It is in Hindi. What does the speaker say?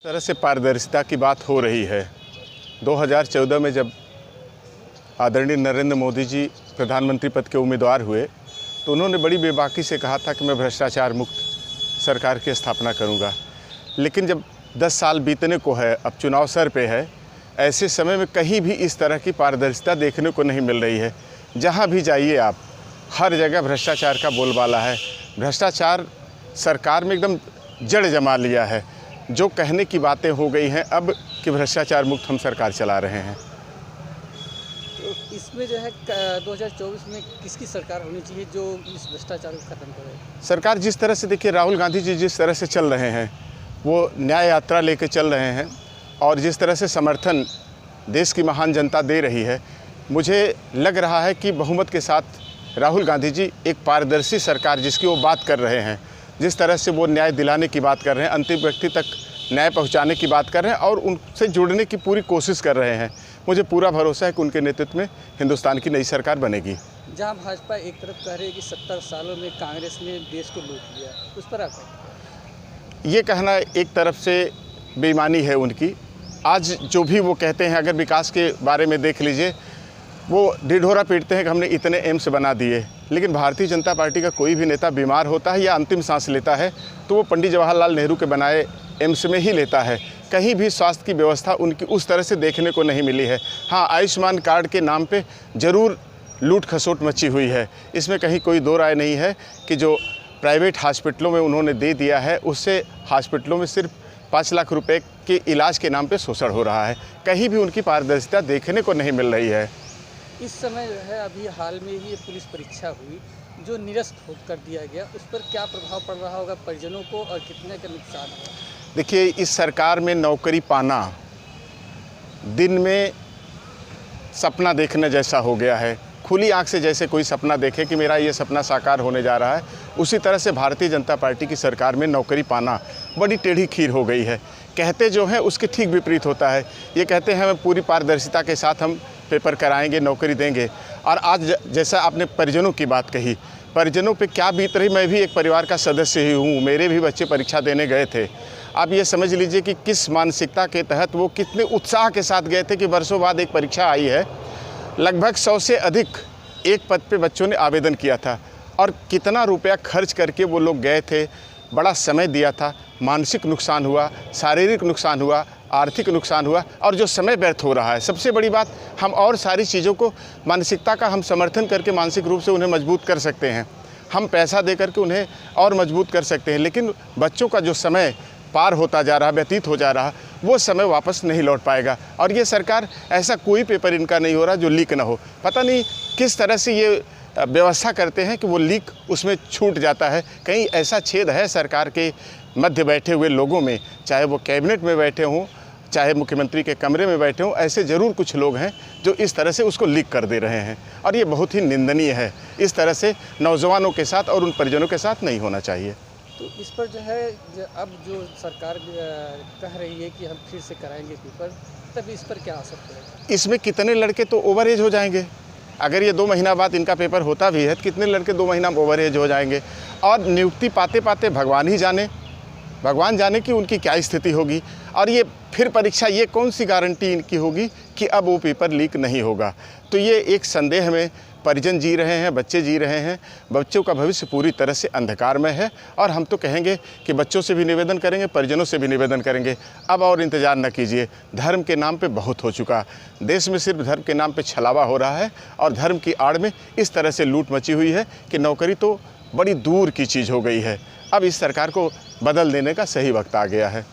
तरह से पारदर्शिता की बात हो रही है। 2014 में जब आदरणीय नरेंद्र मोदी जी प्रधानमंत्री पद के उम्मीदवार हुए तो उन्होंने बड़ी बेबाकी से कहा था कि मैं भ्रष्टाचार मुक्त सरकार की स्थापना करूंगा। लेकिन जब 10 साल बीतने को है, अब चुनाव सर पे है, ऐसे समय में कहीं भी इस तरह की पारदर्शिता देखने को नहीं मिल रही है। जहां भी जाइए आप, हर जगह भ्रष्टाचार का बोलबाला है। भ्रष्टाचार सरकार में एकदम जड़ जमा लिया है। जो कहने की बातें हो गई हैं अब कि भ्रष्टाचार मुक्त हम सरकार चला रहे हैं। तो इसमें जो है 2024 में किसकी सरकार होनी चाहिए जो इस भ्रष्टाचार को खत्म करे? सरकार जिस तरह से, देखिए, राहुल गांधी जी जिस तरह से चल रहे हैं, वो न्याय यात्रा लेके चल रहे हैं और जिस तरह से समर्थन देश की महान जनता दे रही है, मुझे लग रहा है कि बहुमत के साथ राहुल गांधी जी एक पारदर्शी सरकार जिसकी वो बात कर रहे हैं, जिस तरह से वो न्याय दिलाने की बात कर रहे हैं, अंतिम व्यक्ति तक न्याय पहुंचाने की बात कर रहे हैं और उनसे जुड़ने की पूरी कोशिश कर रहे हैं, मुझे पूरा भरोसा है कि उनके नेतृत्व में हिंदुस्तान की नई सरकार बनेगी। जहां भाजपा एक तरफ कह रही है कि 70 सालों में कांग्रेस ने देश को लूट लिया, उस पर आप ये कहना एक तरफ से बेईमानी है उनकी। आज जो भी वो कहते हैं, अगर विकास के बारे में देख लीजिए, वो ढिढोरा पीटते हैं कि हमने इतने एम्स बना दिए, लेकिन भारतीय जनता पार्टी का कोई भी नेता बीमार होता है या अंतिम सांस लेता है तो वो पंडित जवाहरलाल नेहरू के बनाए एम्स में ही लेता है। कहीं भी स्वास्थ्य की व्यवस्था उनकी उस तरह से देखने को नहीं मिली है। हाँ, आयुष्मान कार्ड के नाम पे ज़रूर लूट खसोट मची हुई है, इसमें कहीं कोई दो राय नहीं है कि जो प्राइवेट हॉस्पिटलों में उन्होंने दे दिया है उससे हॉस्पिटलों में सिर्फ 5 लाख रुपए के इलाज के नाम पे शोषण हो रहा है। कहीं भी उनकी पारदर्शिता देखने को नहीं मिल रही है। इस समय जो है अभी हाल में ही पुलिस परीक्षा हुई जो निरस्त कर दिया गया, उस पर क्या प्रभाव पड़ रहा होगा परिजनों को और कितने का नुकसान होगा? देखिए, इस सरकार में नौकरी पाना दिन में सपना देखने जैसा हो गया है। खुली आंख से जैसे कोई सपना देखे कि मेरा ये सपना साकार होने जा रहा है, उसी तरह से भारतीय जनता पार्टी की सरकार में नौकरी पाना बड़ी टेढ़ी खीर हो गई है। कहते जो हैं उसके ठीक विपरीत होता है। ये कहते हैं हमें पूरी पारदर्शिता के साथ हम पेपर कराएंगे, नौकरी देंगे, और आज जैसा आपने परिजनों की बात कही, परिजनों पे क्या बीत रही। मैं भी एक परिवार का सदस्य ही हूँ, मेरे भी बच्चे परीक्षा देने गए थे। आप ये समझ लीजिए कि किस मानसिकता के तहत वो कितने उत्साह के साथ गए थे कि वर्षों बाद एक परीक्षा आई है। लगभग 100 से अधिक एक पद पे बच्चों ने आवेदन किया था और कितना रुपया खर्च करके वो लोग गए थे, बड़ा समय दिया था। मानसिक नुकसान हुआ, शारीरिक नुकसान हुआ, आर्थिक नुकसान हुआ और जो समय व्यर्थ हो रहा है। सबसे बड़ी बात, हम और सारी चीज़ों को, मानसिकता का हम समर्थन करके मानसिक रूप से उन्हें मजबूत कर सकते हैं, हम पैसा दे करके उन्हें और मजबूत कर सकते हैं, लेकिन बच्चों का जो समय पार होता जा रहा, व्यतीत हो जा रहा, वो समय वापस नहीं लौट पाएगा। और ये सरकार, ऐसा कोई पेपर इनका नहीं हो रहा जो लीक ना हो। पता नहीं किस तरह से ये व्यवस्था करते हैं कि वो लीक उसमें छूट जाता है। कहीं ऐसा छेद है सरकार के मध्य बैठे हुए लोगों में, चाहे वो कैबिनेट में बैठे हों, चाहे मुख्यमंत्री के कमरे में बैठे हों, ऐसे ज़रूर कुछ लोग हैं जो इस तरह से उसको लीक कर दे रहे हैं और ये बहुत ही निंदनीय है। इस तरह से नौजवानों के साथ और उन परिजनों के साथ नहीं होना चाहिए। तो इस पर जो है अब जो सरकार कह रही है कि हम फिर से कराएंगे पेपर, तब इस पर क्या असर पड़ेगा? इसमें कितने लड़के तो ओवर एज हो जाएंगे। अगर ये 2 महीना बाद इनका पेपर होता भी है तो कितने लड़के 2 महीना ओवर एज हो जाएंगे और नियुक्ति पाते पाते भगवान ही जाने, भगवान जाने कि उनकी क्या स्थिति होगी। और ये फिर परीक्षा, ये कौन सी गारंटी इनकी होगी कि अब वो पेपर लीक नहीं होगा। तो ये एक संदेह में परिजन जी रहे हैं, बच्चे जी रहे हैं। बच्चों का भविष्य पूरी तरह से अंधकार में है और हम तो कहेंगे कि बच्चों से भी निवेदन करेंगे, परिजनों से भी निवेदन करेंगे, अब और इंतज़ार न कीजिए। धर्म के नाम पे बहुत हो चुका। देश में सिर्फ धर्म के नाम पे छलावा हो रहा है और धर्म की आड़ में इस तरह से लूट मची हुई है कि नौकरी तो बड़ी दूर की चीज़ हो गई है। अब इस सरकार को बदल देने का सही वक्त आ गया है।